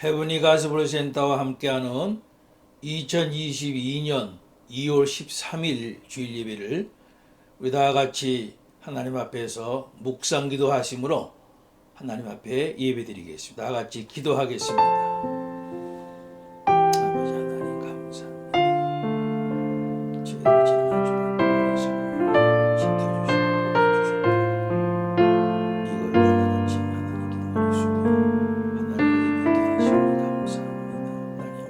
헤브니 가스프로 센터와 함께하는 2022년 2월 13일 주일 예배를 우리 다 같이 하나님 앞에서 묵상기도 하심으로 하나님 앞에 예배드리겠습니다. 다 같이 기도하겠습니다. 아버지 하나님 감사합니다. 저희를 지난 주간 지켜주시고 보호해주셨고 이걸 하나같이 하나님께 머리 숙여 하나님을 예배하게 하시니 감사합니다. 하나님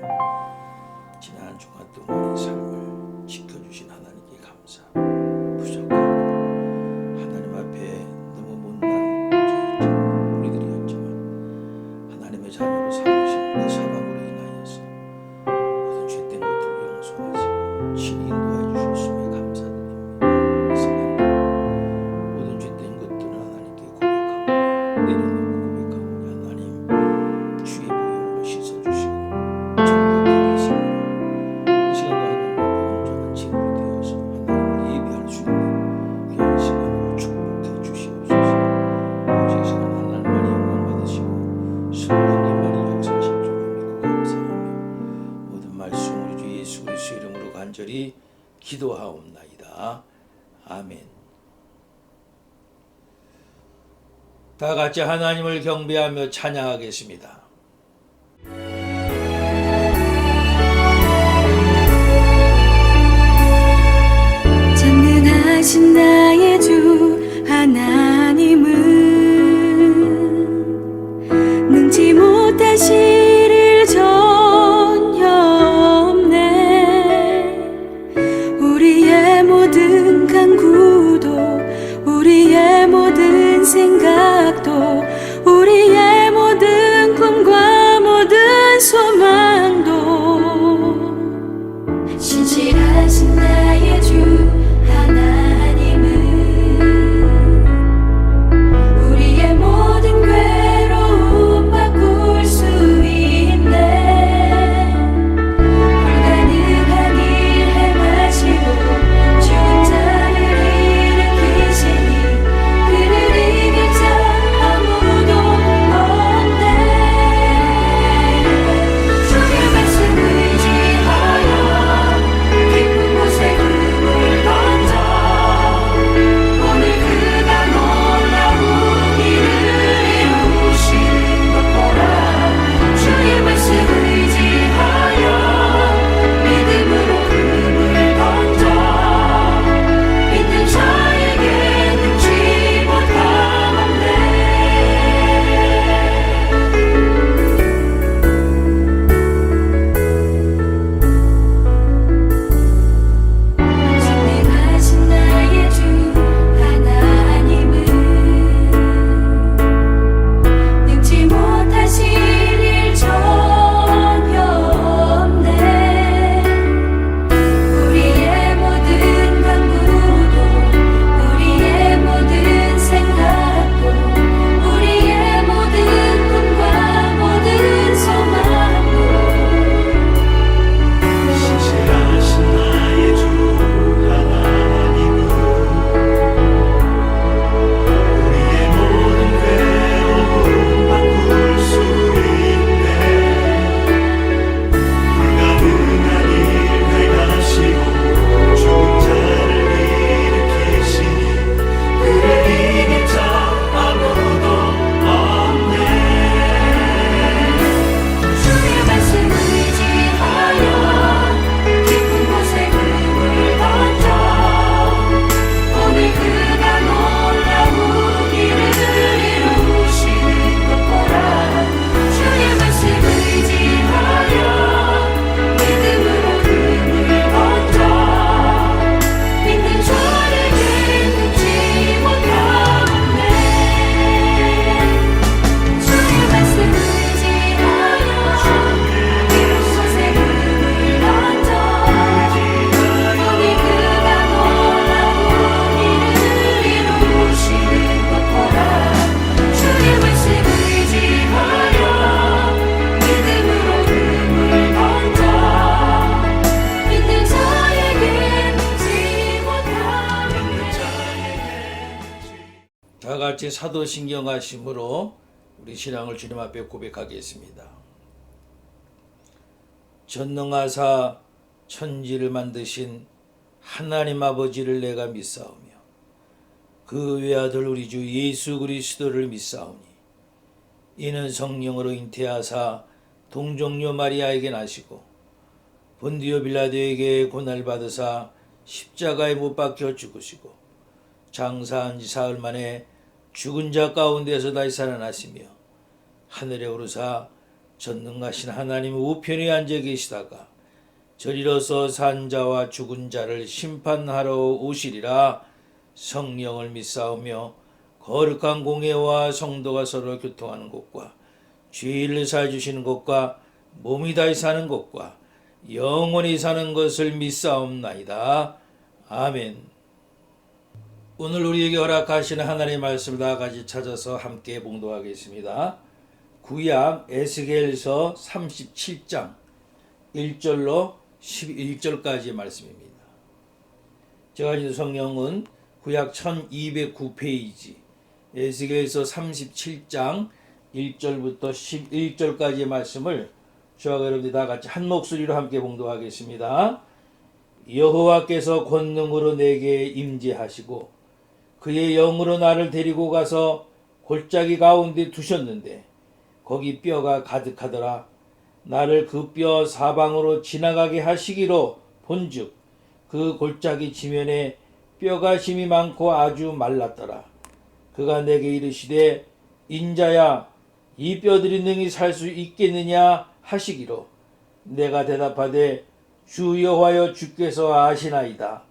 지난 주간 동안의 삶을 지켜주신 하나님께 감사합니다. 부족하고 하나님 앞에 너무 못난 죄였지만 우리들이었지만 하나님의 자녀로 삼으신 그 사랑으로 인하여서 모든 죄된 것들을 용서하시고 친히 인도해 주셨음에 감사드립니다. 이 시간 모든 죄된 것들을 하나님께 고백하고 내려놓고 고백하고 하나님 주의 보혈로 씻어주시고 정결케 하시고 이 시간도 하나님 앞에 온전한 친구이 되어서 하나님을 예배할 수 있는 귀한 시간으로 축복해 주시옵소서. 오직 이 시간 하나님만이 영광 받으시고 성령님만이 역사하실 줄로 믿고 감사하며 모든 말씀 우리 주 예수 그리스도의 이름으로 간절히 기도하옵나이다. 아멘. 다 같이 하나님을 경배하며 찬양하겠습니다. 전능하신 나의 주 하나님은 능지 못하실 일 전혀 없네. 우리의 모든 간구도 우리의 모든 생각도 우리의 모든 꿈과 모든 소망도 신실하신 나의 주 하나님은 우리의 모든 괴로움 바꿀 수 있네. 불가능한 일 행하시고 죽은 자를 일으키시니 그를 이길 자 아무도 없네. 주의 말씀 의지하여 깊은 곳에 금을 던져 오늘 그가 놀라운 일을 이루시는 것 보라. 주의 말씀 의지하여 믿음으로 금을 던져 믿는 자에게 능치 못함 없네. 전능하신 나의 주 하나님은 능지 못하실 일 전혀 없네. 우리의 모든 간구도 우리의 모든 생각도 우리의 모든 꿈과 모든 소망도 신실하신 나의 주 하나님은 우리의 모든 괴로움 바꿀 수 있네. 불가능한 일 행하시고 죽은 자를 일으키시니 그를 이길 자 아무도 없네. 주의 말씀 의지하여 깊은 곳에 금을 던져 오늘 그가 놀라운 일을 이루시는 것 보라. 주의 말씀 의지하여 믿음으로 금을 던져 믿는 자에게 능치 못함 없네. 주의 말씀 의지하여 깊은 곳에 금을 던져 오늘 그가 놀라운 일을 이루시는 것 보라. 주의 말씀 의지하여 믿음으로 금을 던져 믿는 자에게 능치 못함 다 같이 사도신경 하심으로 우리 신앙을 주님 앞에 고백하겠습니다. 전능하사 천지를 만드신 하나님 아버지를 내가 믿사오며 그 외아들 우리 주 예수 그리스도를 믿사오니 이는 성령으로 잉태하사 동정녀 마리아에게 나시고 본디오 빌라도에게 고난을 받으사 십자가에 못 박혀 죽으시고 장사한 지 사흘 만에 죽은 자 가운데서 다시 살아나시며 하늘에 오르사 전능하신 하나님 우편에 앉아 계시다가 저리로서 산 자와 죽은 자를 심판하러 오시리라. 성령을 믿사오며 거룩한 공회와 성도가 서로 교통하는 곳과 죄를 사해주시는 곳과 몸이 다시 사는 곳과 영원히 사는 것을 믿사옵나이다. 아멘. 오늘 우리에게 허락하시는 하나님의 말씀을 나같이 찾아서 함께 봉독하겠습니다. 구약 에스겔서 37장 1절로 11절까지의 말씀입니다. 제가 가진 성경은 구약 1209페이지 에스겔서 37장 1절부터 11절까지의 말씀을 저와 여러분들이 다 같이 한 목소리로 함께 봉독하겠습니다. 여호와께서 권능으로 내게 임재하시고 그의 영으로 나를 데리고 가서 골짜기 가운데 두셨는데 거기 뼈가 가득하더라. 나를 그 뼈 사방으로 지나가게 하시기로 본즉 그 골짜기 지면에 뼈가 심이 많고 아주 말랐더라. 그가 내게 이르시되 인자야 이 뼈들이 능히 살 수 있겠느냐 하시기로 내가 대답하되 주 여호와여 주께서 아시나이다.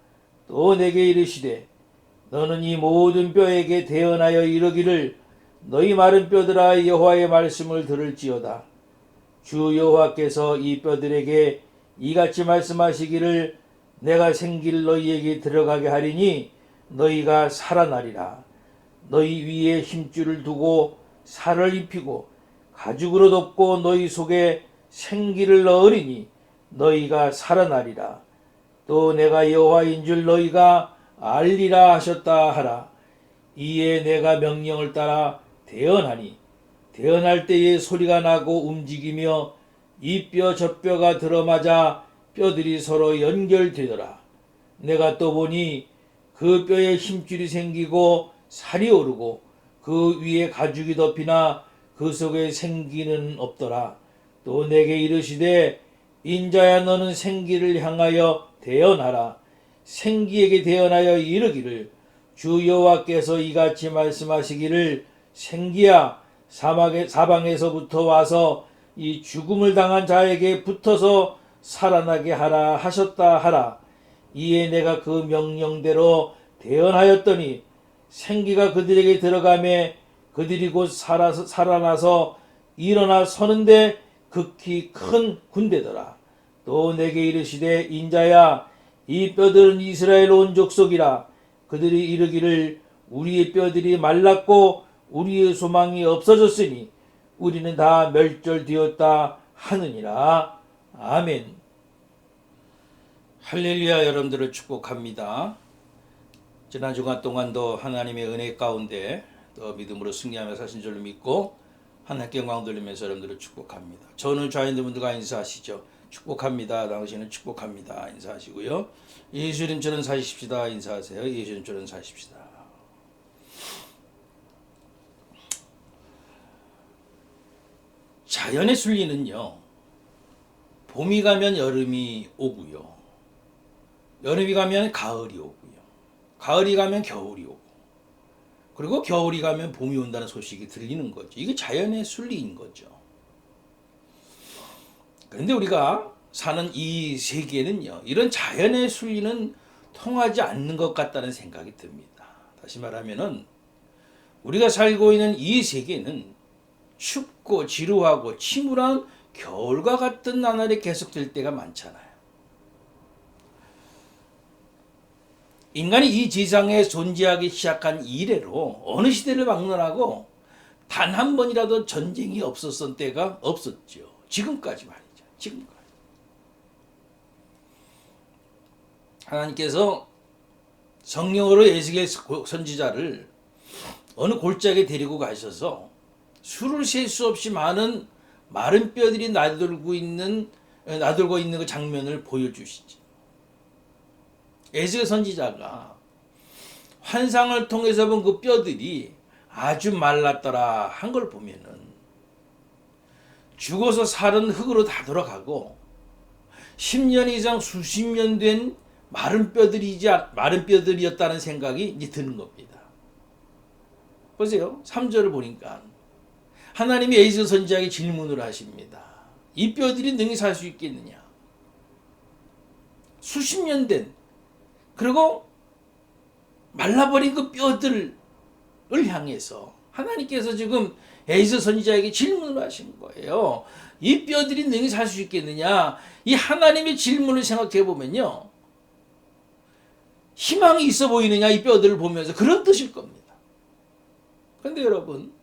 또 내게 이르시되 너는 이 모든 뼈에게 대언하여 이르기를 너희 마른 뼈들아 여호와의 말씀을 들을지어다. 주 여호와께서 이 뼈들에게 이같이 말씀하시기를 내가 생기를 너희에게 들어가게 하리니 너희가 살아나리라. 너희 위에 힘줄을 두고 살을 입히고 가죽으로 덮고 너희 속에 생기를 넣으리니 너희가 살아나리라. 또 내가 여호와인 줄 너희가 알리라 하셨다 하라. 이에 내가 명령을 따라 대언하니 대언할 때에 소리가 나고 움직이며 이 뼈 저 뼈가 들어맞아 뼈들이 서로 연결되더라. 내가 또 보니 그 뼈에 힘줄이 생기고 살이 오르고 그 위에 가죽이 덮이나 그 속에 생기는 없더라. 또 내게 이르시되 인자야 너는 생기를 향하여 대언하라. 생기에게 대언하여 이르기를 주 여호와께서 이같이 말씀하시기를 생기야 사방에서부터 와서 이 죽음을 당한 자에게 붙어서 살아나게 하라 하셨다 하라. 이에 내가 그 명령대로 대언하였더니 생기가 그들에게 들어가매 그들이 곧 살아나서 일어나 서는데 극히 큰 군대더라. 또 내게 이르시되 인자야 이 뼈들은 이스라엘 온 족속이라. 그들이 이르기를 우리의 뼈들이 말랐고 우리의 소망이 없어졌으니 우리는 다 멸절되었다 하느니라. 아멘. 할렐루야. 여러분들을 축복합니다. 지난 주간 동안도 하나님의 은혜 가운데 또 믿음으로 승리하며 사신 줄을 믿고 하나님께 영광 돌리면서 여러분들을 축복합니다. 저는 좌인들분들과 인사하시죠. 축복합니다. 당신은 축복합니다. 인사하시고요. 예수님처럼 사십시다. 인사하세요. 예수님처럼 사십시다. 자연의 순리는요, 봄이 가면 여름이 오고요, 여름이 가면 가을이 오고요, 가을이 가면 겨울이 오고, 그리고 겨울이 가면 봄이 온다는 소식이 들리는 거죠. 이게 자연의 순리인 거죠. 그런데 우리가 사는 이 세계는요, 이런 자연의 순리는 통하지 않는 것 같다는 생각이 듭니다. 다시 말하면은 우리가 살고 있는 이 세계는 춥고 지루하고 침울한 겨울과 같은 나날이 계속될 때가 많잖아요. 인간이 이 지상에 존재하기 시작한 이래로 어느 시대를 막론하고 단 한 번이라도 전쟁이 없었던 때가 없었죠. 지금까지 말이죠. 지금까지. 하나님께서 성령으로 에스겔 선지자를 어느 골짜기에 데리고 가셔서 수를 셀 수 없이 많은 마른 뼈들이 나돌고 있는 나들고 있는 그 장면을 보여주시지. 에스겔 선지자가 환상을 통해서 본 그 뼈들이 아주 말랐더라 한 걸 보면은 죽어서 살은 흙으로 다 돌아가고 10년 이상 수십 년 된 마른 뼈들이었다는 생각이 이제 드는 겁니다. 보세요. 3절을 보니까 하나님이 에스겔 선지자에게 질문을 하십니다. 이 뼈들이 능히 살 수 있겠느냐? 수십 년 된 그리고 말라버린 그 뼈들을 향해서 하나님께서 지금 에스겔 선지자에게 질문을 하신 거예요. 이 뼈들이 능히 살 수 있겠느냐? 이 하나님의 질문을 생각해 보면요, 희망이 있어 보이느냐? 이 뼈들을 보면서 그런 뜻일 겁니다. 그런데 여러분,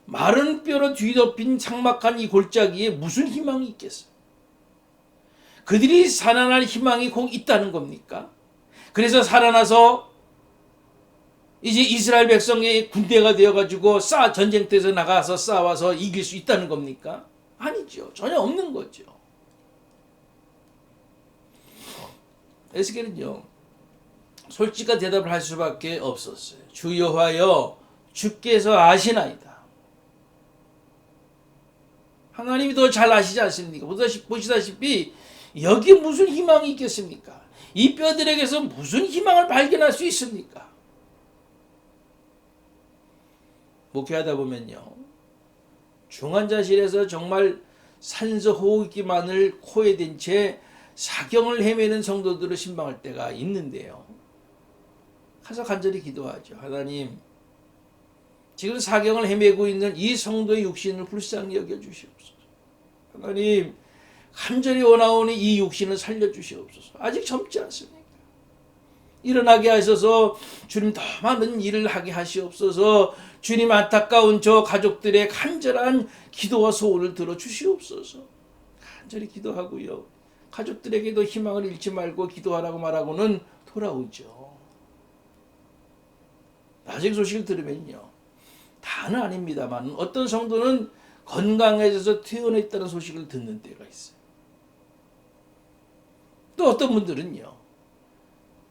마른 뼈로 뒤덮인 삭막한 이 골짜기에 무슨 희망이 있겠어요? 그들이 살아날 희망이 꼭 있다는 겁니까? 그래서 살아나서 이제 이스라엘 백성의 군대가 되어가지고 전쟁터에서 나가서 싸워서 이길 수 있다는 겁니까? 아니죠. 전혀 없는 거죠. 에스겔은요, 솔직한 대답을 할 수밖에 없었어요. 주 여호와여, 주께서 아시나이다. 하나님이 더 잘 아시지 않습니까? 보시다시피 여기 무슨 희망이 있겠습니까? 이 뼈들에게서 무슨 희망을 발견할 수 있습니까? 목회하다 보면요, 중환자실에서 정말 산소 호흡기만을 코에 댄 채 사경을 헤매는 성도들을 신방할 때가 있는데요, 가서 간절히 기도하죠. 하나님, 지금 사경을 헤매고 있는 이 성도의 육신을 불쌍히 여겨주시옵소서. 하나님, 간절히 원하오니 이 육신을 살려주시옵소서. 아직 젊지 않습니까? 일어나게 하셔서 주님 더 많은 일을 하게 하시옵소서. 주님, 안타까운 저 가족들의 간절한 기도와 소원을 들어주시옵소서. 간절히 기도하고요, 가족들에게도 희망을 잃지 말고 기도하라고 말하고는 돌아오죠. 나중에 소식을 들으면요, 다는 아닙니다만 어떤 성도는 건강해져서 퇴원했다는 소식을 듣는 때가 있어요. 또 어떤 분들은요,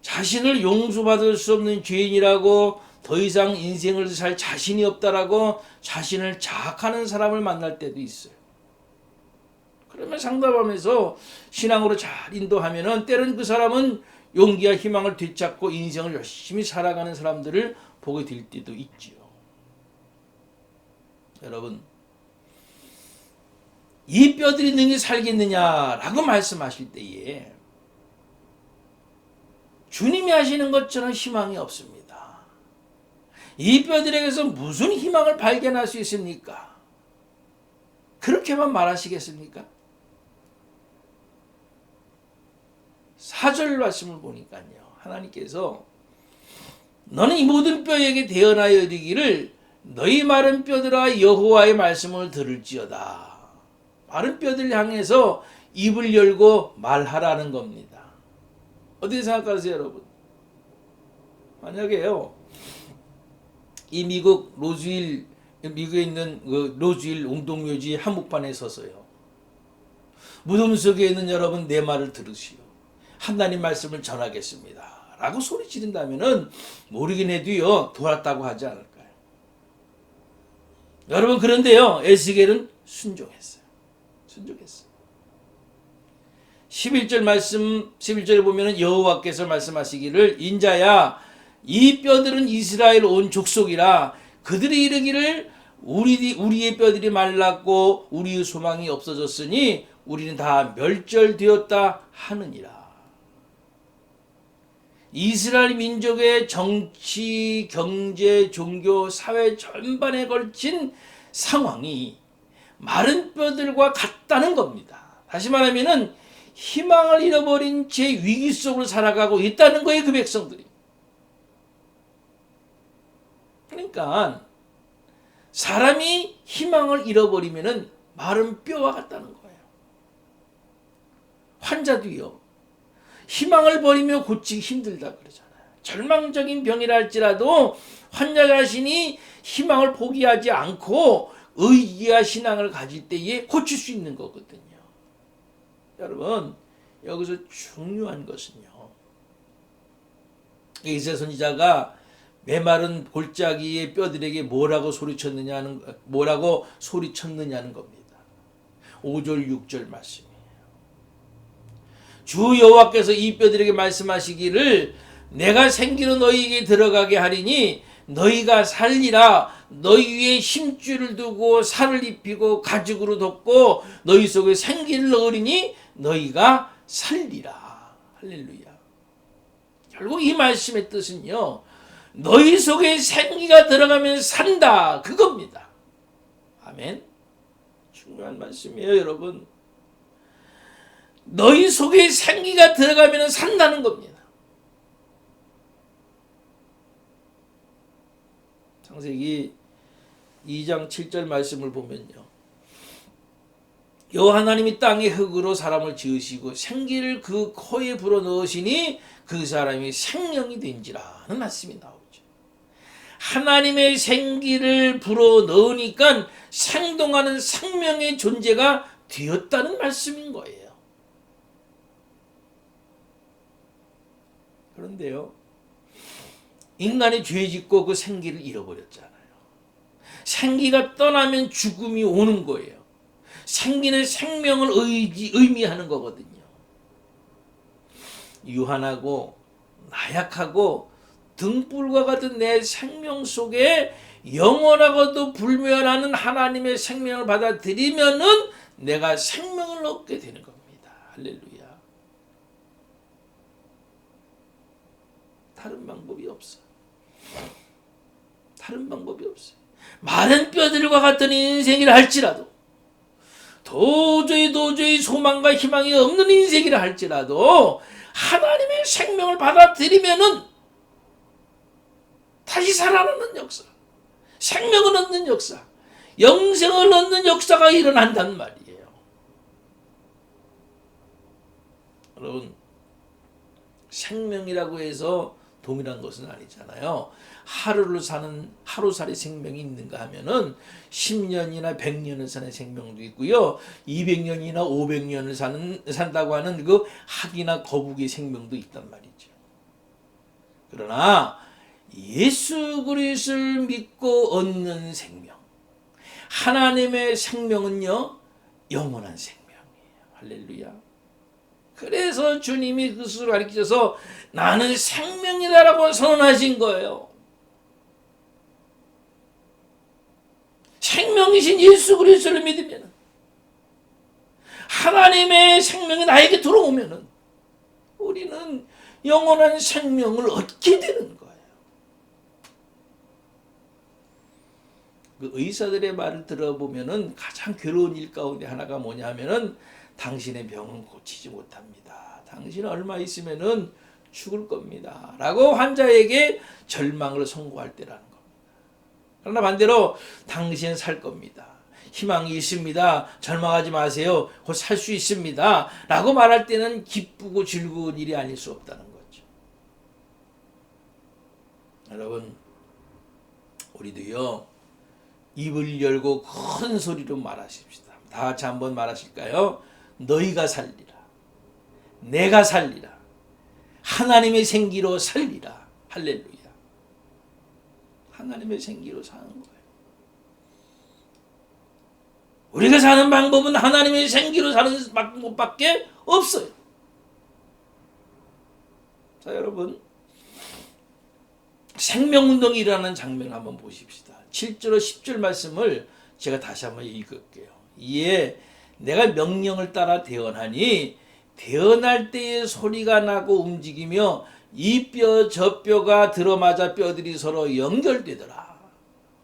자신을 용서받을 수 없는 죄인이라고 더 이상 인생을 살 자신이 없다라고 자신을 자학하는 사람을 만날 때도 있어요. 그러면 상담하면서 신앙으로 잘 인도하면은 때론 그 사람은 용기와 희망을 되찾고 인생을 열심히 살아가는 사람들을 보게 될 때도 있지요. 여러분, 이 뼈들이 능히 살겠느냐라고 말씀하실 때에 주님이 하시는 것처럼 희망이 없습니다. 이 뼈들에게서 무슨 희망을 발견할 수 있습니까? 그렇게만 말하시겠습니까? 4절 말씀을 보니까요, 하나님께서 너는 이 모든 뼈에게 대언하여 이르기를 너희 마른 뼈들아 여호와의 말씀을 들을지어다. 마른 뼈들 향해서 입을 열고 말하라는 겁니다. 어떻게 생각하세요, 여러분? 만약에요, 이 미국에 있는 그 로즈윌 운동묘지 한복판에 서서요, 무덤 속에 있는 여러분 내 말을 들으시오, 하나님 말씀을 전하겠습니다 라고 소리 지른다면은 모르긴 해도요 돌았다고 하지 않을까요? 여러분, 그런데요, 에스겔은 순종했어요. 11절에 보면은 여호와께서 말씀하시기를 인자야, 이 뼈들은 이스라엘 온 족속이라. 그들이 이르기를 우리의 뼈들이 말랐고 우리의 소망이 없어졌으니 우리는 다 멸절되었다 하느니라. 이스라엘 민족의 정치, 경제, 종교, 사회 전반에 걸친 상황이 마른 뼈들과 같다는 겁니다. 다시 말하면은 희망을 잃어버린 채 위기 속으로 살아가고 있다는 거예요, 그 백성들이. 그러니까 사람이 희망을 잃어버리면은 마른 뼈와 같다는 거예요. 환자도요, 희망을 버리며 고치기 힘들다 그러잖아요. 절망적인 병이라 할지라도 환자 자신이 희망을 포기하지 않고 의지와 신앙을 가질 때에 고칠 수 있는 거거든요. 여러분 여기서 중요한 것은요, 이세 선지자가 메마른 골짜기의 뼈들에게 뭐라고 소리쳤느냐는 겁니다. 5절 6절 말씀이에요. 주 여호와께서 이 뼈들에게 말씀하시기를 내가 생기로 너희에게 들어가게 하리니 너희가 살리라. 너희 위에 힘줄을 두고 살을 입히고 가죽으로 덮고 너희 속에 생기를 넣으리니 너희가 살리라. 할렐루야. 결국 이 말씀의 뜻은요, 너희 속에 생기가 들어가면 산다, 그겁니다. 아멘. 중요한 말씀이에요, 여러분. 너희 속에 생기가 들어가면 산다는 겁니다. 창세기 2장 7절 말씀을 보면요, 여호와 하나님이 땅의 흙으로 사람을 지으시고 생기를 그 코에 불어넣으시니 그 사람이 생명이 된지라는 말씀이 나오죠. 하나님의 생기를 불어넣으니까 생동하는 생명의 존재가 되었다는 말씀인 거예요. 그런데요, 인간이 죄 짓고 그 생기를 잃어버렸잖아요. 생기가 떠나면 죽음이 오는 거예요. 생기는 생명을 의미하는 거거든요. 유한하고 나약하고 등불과 같은 내 생명 속에 영원하고도 불멸하는 하나님의 생명을 받아들이면은 내가 생명을 얻게 되는 겁니다. 할렐루야. 다른 방법이 없어. 다른 방법이 없어요. 마른 뼈들과 같은 인생이라 할지라도, 도저히 소망과 희망이 없는 인생이라 할지라도 하나님의 생명을 받아들이면은 다시 살아나는 역사, 생명을 얻는 역사, 영생을 얻는 역사가 일어난단 말이에요. 여러분, 생명이라고 해서 동일한 것은 아니잖아요. 하루살이 생명이 있는가 하면은 10년이나 100년을 사는 생명도 있고요, 200년이나 500년을 산다고 하는 그 학이나 거북이 생명도 있단 말이죠. 그러나 예수 그리스도를 믿고 얻는 생명, 하나님의 생명은요, 영원한 생명이에요. 할렐루야. 그래서 주님이 그 스스로 가르치셔서 나는 생명이다라고 선언하신 거예요. 생명이신 예수 그리스도를 믿으면, 하나님의 생명이 나에게 들어오면 우리는 영원한 생명을 얻게 되는 거예요. 그 의사들의 말을 들어보면은 가장 괴로운 일 가운데 하나가 뭐냐면은 당신의 병은 고치지 못합니다. 당신은 얼마 있으면은 죽을 겁니다. 라고 환자에게 절망을 선고할 때라는 겁니다. 그러나 반대로 당신은 살 겁니다. 희망이 있습니다. 절망하지 마세요. 곧 살 수 있습니다. 라고 말할 때는 기쁘고 즐거운 일이 아닐 수 없다는 거죠. 여러분, 우리도요, 입을 열고 큰 소리로 말하십시다. 다 같이 한번 말하실까요? 너희가 살리라. 내가 살리라. 하나님의 생기로 살리라. 할렐루야. 하나님의 생기로 사는 거예요. 우리가 사는 방법은 하나님의 생기로 사는 방법밖에 없어요. 자, 여러분, 생명운동이 일어나는 장면을 한번 보십시다. 7절 10절 말씀을 제가 다시 한번 읽을게요. 이에 내가 명령을 따라 대언하니 대언할 때에 소리가 나고 움직이며 이 뼈 저 뼈가 들어맞아 뼈들이 서로 연결되더라.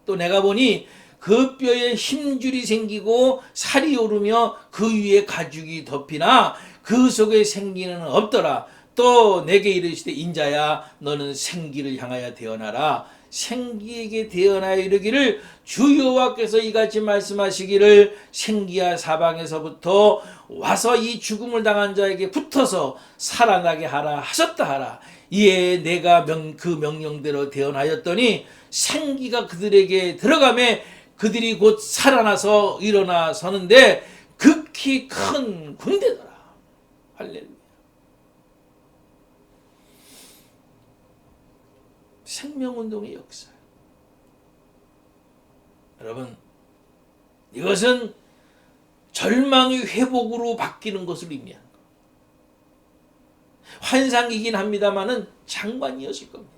또 내가 보니 그 뼈에 힘줄이 생기고 살이 오르며 그 위에 가죽이 덮이나 그 속에 생기는 없더라. 또 내게 이르시되 인자야 너는 생기를 향하여 대언하라. 생기에게 대언하여 이르기를 주 여호와께서 이같이 말씀하시기를 생기야 사방에서부터 와서 이 죽음을 당한 자에게 붙어서 살아나게 하라 하셨다 하라. 이에 내가 그 명령대로 대언하였더니 생기가 그들에게 들어가매 그들이 곧 살아나서 일어나 서는데 극히 큰 군대더라. 할렐루야. 생명운동의 역사. 여러분, 이것은 절망의 회복으로 바뀌는 것을 의미합니다. 환상이긴 합니다마는 장관이었을 겁니다.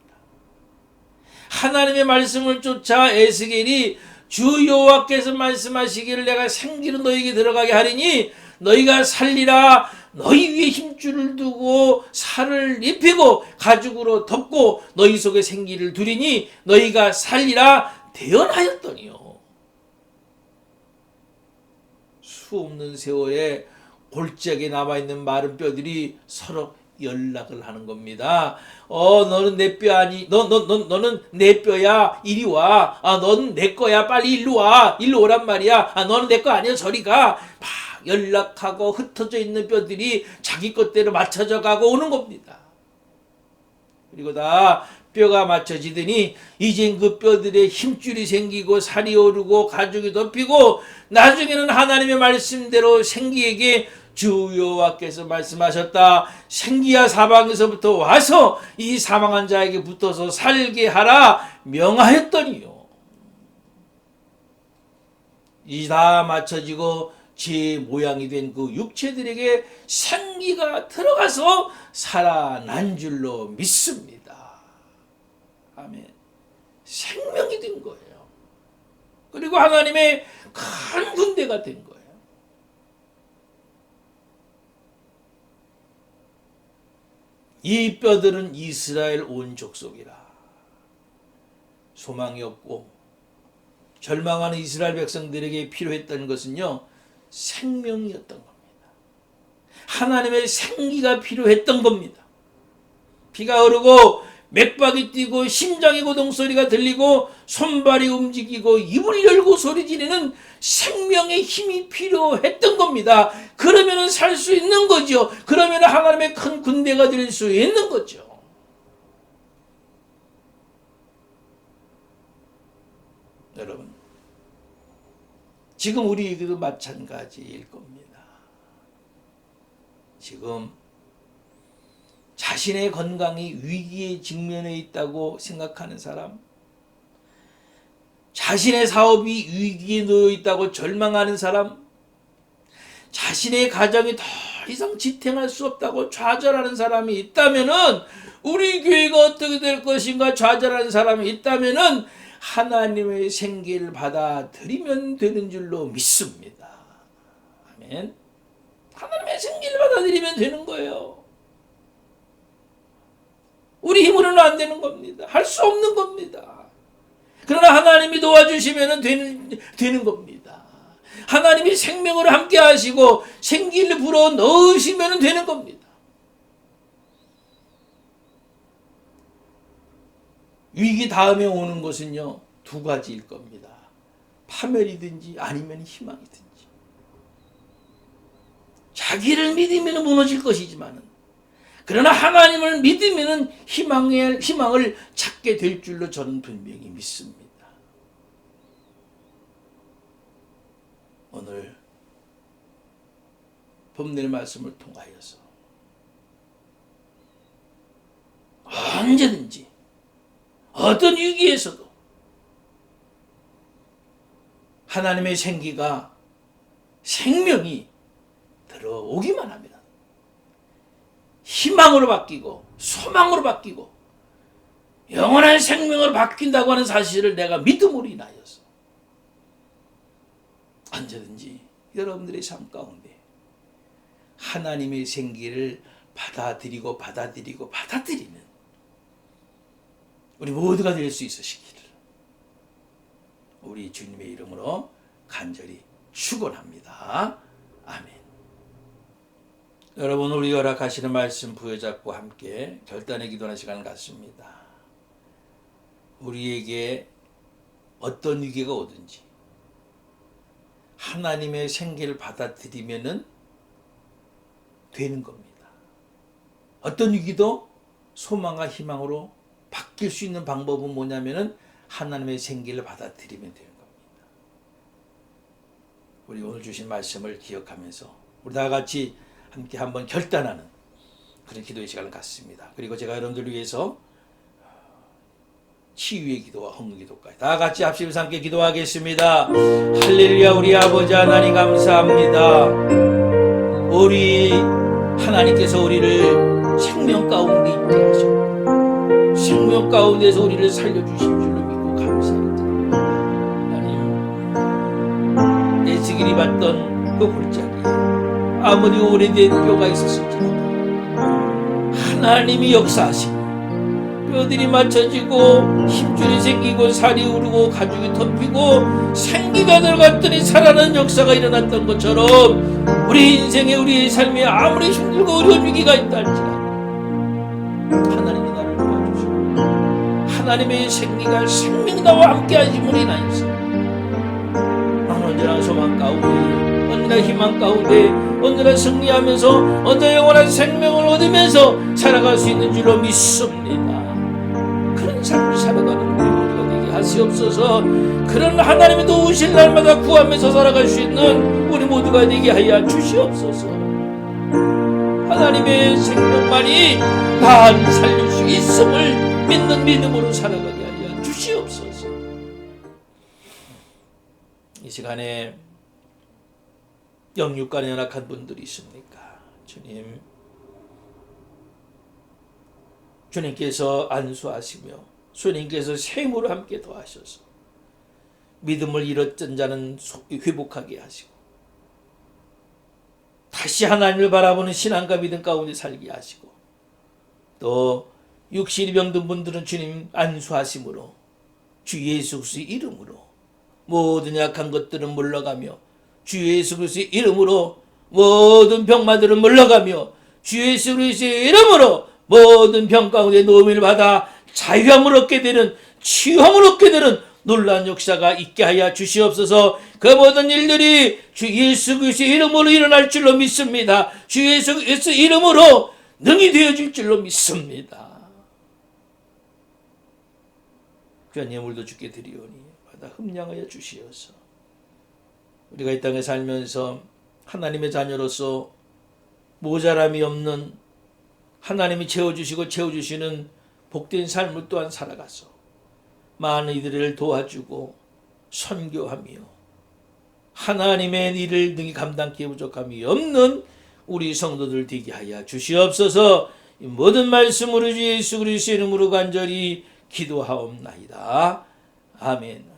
하나님의 말씀을 쫓아 에스겔이 주 여호와께서 말씀하시기를 내가 생기로 너희에게 들어가게 하리니 너희가 살리라. 너희 위에 힘줄을 두고 살을 입히고 가죽으로 덮고 너희 속에 생기를 두리니 너희가 살리라 대언하였더니요. 수없는 세월에 골짜기에 남아있는 마른 뼈들이 서로 연락을 하는 겁니다. 너는 내 뼈 아니, 너는 내 뼈야, 이리 와. 너는 내 거야, 빨리 일로 와. 일로 오란 말이야. 너는 내 거 아니야, 저리 가. 막 연락하고 흩어져 있는 뼈들이 자기 것대로 맞춰져 가고 오는 겁니다. 그리고 다 뼈가 맞춰지더니 이젠 그 뼈들에 힘줄이 생기고 살이 오르고 가죽이 덮이고 나중에는 하나님의 말씀대로 생기에게 주 여호와께서 말씀하셨다. 생기야 사방에서부터 와서 이 사망한 자에게 붙어서 살게 하라 명하였더니요. 이 다 맞춰지고 제 모양이 된 그 육체들에게 생기가 들어가서 살아난 줄로 믿습니다. 아멘. 생명이 된 거예요. 그리고 하나님의 큰 군대가 된 거예요. 이 뼈들은 이스라엘 온 족속이라. 소망이 없고 절망하는 이스라엘 백성들에게 필요했던 것은요, 생명이었던 겁니다. 하나님의 생기가 필요했던 겁니다. 피가 흐르고 맥박이 뛰고 심장의 고동소리가 들리고 손발이 움직이고 입을 열고 소리 지르는 생명의 힘이 필요했던 겁니다. 그러면 살 수 있는 거죠. 그러면 하나님의 큰 군대가 될 수 있는 거죠. 여러분, 지금 우리에게도 마찬가지일 겁니다. 지금 자신의 건강이 위기에 직면해 있다고 생각하는 사람, 자신의 사업이 위기에 놓여 있다고 절망하는 사람, 자신의 가정이 더 이상 지탱할 수 없다고 좌절하는 사람이 있다면은, 우리 교회가 어떻게 될 것인가 좌절하는 사람이 있다면은 하나님의 생기를 받아들이면 되는 줄로 믿습니다. 아멘. 하나님의 생기를 받아들이면 되는 거예요. 우리 힘으로는 안 되는 겁니다. 할 수 없는 겁니다. 그러나 하나님이 도와주시면 되는 겁니다. 하나님이 생명으로 함께 하시고 생기를 불어 넣으시면 되는 겁니다. 위기 다음에 오는 것은요, 두 가지일 겁니다. 파멸이든지 아니면 희망이든지. 자기를 믿으면 무너질 것이지만, 그러나 하나님을 믿으면 희망을 찾게 될 줄로 저는 분명히 믿습니다. 오늘 본문의 말씀을 통하여서 언제든지 어떤 위기에서도 하나님의 생기가, 생명이 들어오기만 하면 희망으로 바뀌고 소망으로 바뀌고 영원한 생명으로 바뀐다고 하는 사실을 내가 믿음으로 인하여서 언제든지 여러분들의 삶 가운데 하나님의 생기를 받아들이는 우리 모두가 될 수 있으시기를 우리 주님의 이름으로 간절히 축원합니다. 아멘. 여러분, 우리 허락하시는 말씀 부여잡고 함께 결단의 기도하는 시간을 갖습니다. 우리에게 어떤 위기가 오든지 하나님의 생기를 받아들이면 되는 겁니다. 어떤 위기도 소망과 희망으로 바뀔 수 있는 방법은 뭐냐면은 하나님의 생기를 받아들이면 되는 겁니다. 우리 오늘 주신 말씀을 기억하면서 우리 다 같이 함께 한번 결단하는 그런 기도의 시간을 갖습니다. 그리고 제가 여러분들을 위해서 치유의 기도와 헌금 기도까지 다 같이 합심해서 함께 기도하겠습니다. 할렐루야. 우리 아버지 하나님 감사합니다. 우리 하나님께서 우리를 생명 가운데 있게 하셨고 생명 가운데서 우리를 살려주신 줄로 믿고 감사합니다. 하나님, 에스겔이 봤던 그 골짜기에 아무리 오래된 뼈가 있었을지라도 하나님이 역사하시고 뼈들이 맞춰지고 힘줄이 생기고 살이 오르고 가죽이 덮이고 생기가 들어갔더니 살아나는 역사가 일어났던 것처럼 우리 인생에 우리의 삶에 아무리 힘들고 어려운 위기가 있다 할지라도 하나님이 나를 도와주시고 하나님의 생기가 생명이 나와 함께 하심으로 인하여서 나는 언제나 소망 가운데 언제나 희망 가운데 언제나 승리하면서 언제나 영원한 생명을 얻으면서 살아갈 수 있는 줄로 믿습니다. 그런 삶을 살아가는 우리 모두가 되게 하시옵소서. 그런 하나님의 도우실 날마다 구하면서 살아갈 수 있는 우리 모두가 되게 하여 주시옵소서. 하나님의 생명만이 다 살릴 수 있음을 믿는 믿음으로 살아가게 하여 주시옵소서. 이 시간에 영육간에 연약한 분들이 있습니까? 주님, 주님께서 안수하시며 주님께서 샘으로 함께 더하셔서 믿음을 잃었던 자는 회복하게 하시고 다시 하나님을 바라보는 신앙과 믿음 가운데 살게 하시고 또 육신이 병든 분들은 주님 안수하심으로 주 예수 그리스도의 이름으로 모든 약한 것들은 물러가며 주 예수 그리스도의 이름으로 모든 병마들은 물러가며 주 예수 그리스도의 이름으로 모든 병 가운데 노임을 받아 자유함을 얻게 되는 치유함을 얻게 되는 놀라운 역사가 있게 하여 주시옵소서. 그 모든 일들이 주 예수 그리스도의 이름으로 일어날 줄로 믿습니다. 주 예수 그리스도의 이름으로 능히 되어질 줄로 믿습니다. 귀한 예물도 주께 드리오니 받아 흠량하여 주시옵소서. 우리가 이 땅에 살면서 하나님의 자녀로서 모자람이 없는 하나님이 채워주시는 복된 삶을 또한 살아가서 많은 이들을 도와주고 선교하며 하나님의 일을 능히 감당하기에 부족함이 없는 우리 성도들 되게 하여 주시옵소서. 이 모든 말씀으로 주 예수 그리스도의 이름으로 간절히 기도하옵나이다. 아멘.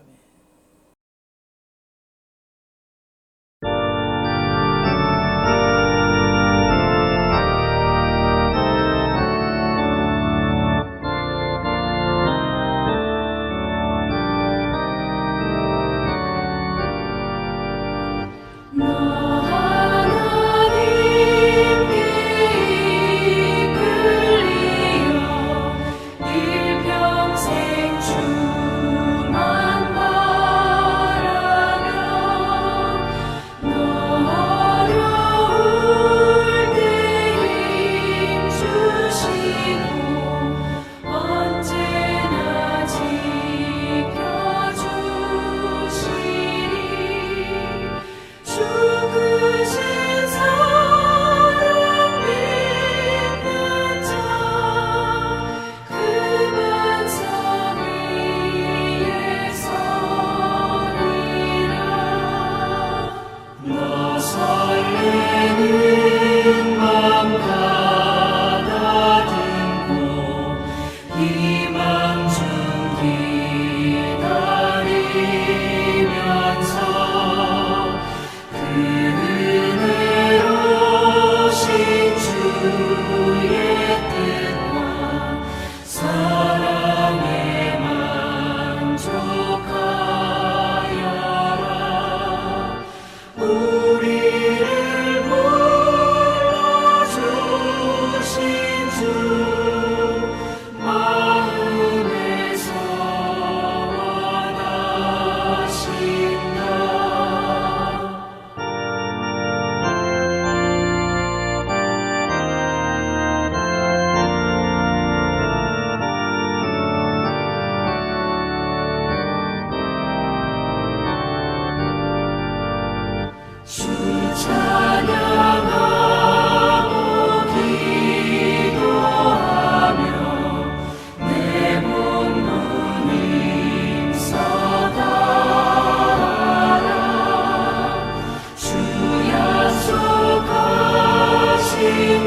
우리를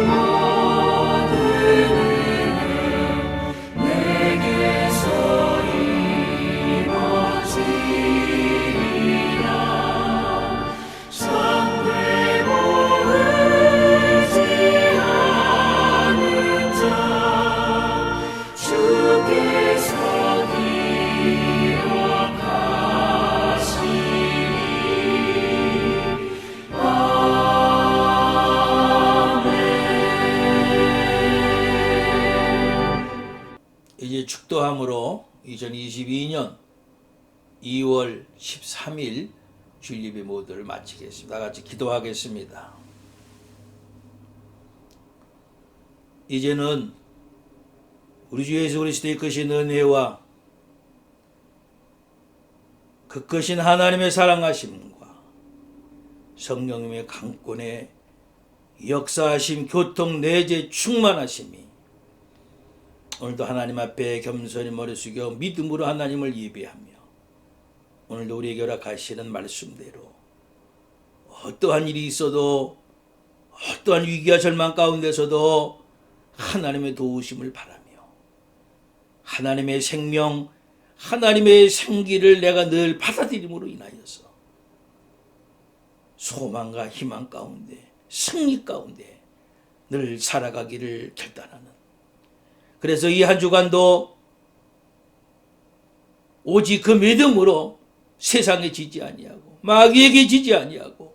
모든 은혜 내게서 이루어지리라. 상대 모으지 않은 자 주께서 이제 축도함으로 2022년 2월 13일 주일예배 모두를 마치겠습니다. 다 같이 기도하겠습니다. 이제는 우리 주 예수 그리스도의 크신 은혜와 그 크신 하나님의 사랑하심과 성령님의 강권의 역사하심, 교통, 내재 충만하심이 오늘도 하나님 앞에 겸손히 머리 숙여 믿음으로 하나님을 예배하며 오늘도 우리에게 허락하시는 말씀대로 어떠한 일이 있어도 어떠한 위기와 절망 가운데서도 하나님의 도우심을 바라며 하나님의 생명, 하나님의 생기를 내가 늘 받아들임으로 인하여서 소망과 희망 가운데 승리 가운데 늘 살아가기를 결단하는, 그래서 이 한 주간도 오직 그 믿음으로 세상에 지지 아니하고 마귀에게 지지 아니하고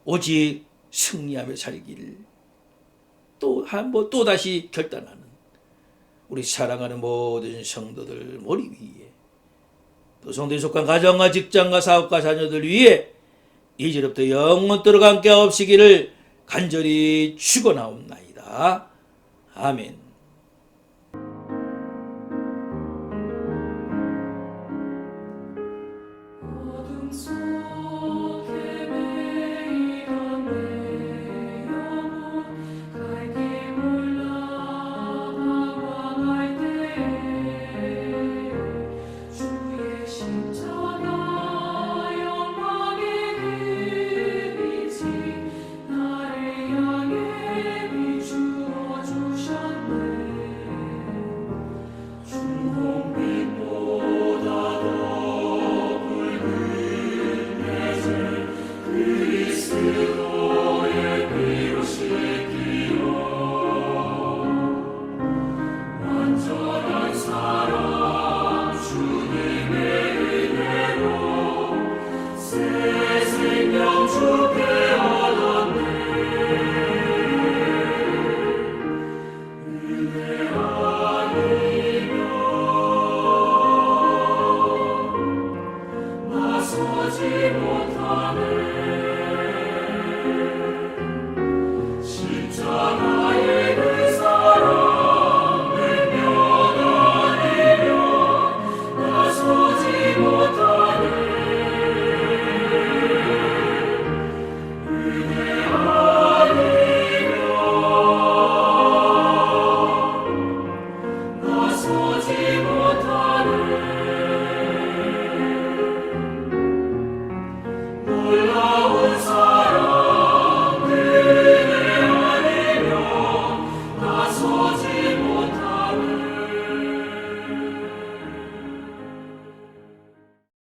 오직 승리하며 살기를 또다시 결단하는 우리 사랑하는 모든 성도들 머리 위에, 또 성도에 속한 가정과 직장과 사업과 자녀들 위에 이제부터 영원토록 함께 없으기를 간절히 축원하옵나이다. 아멘.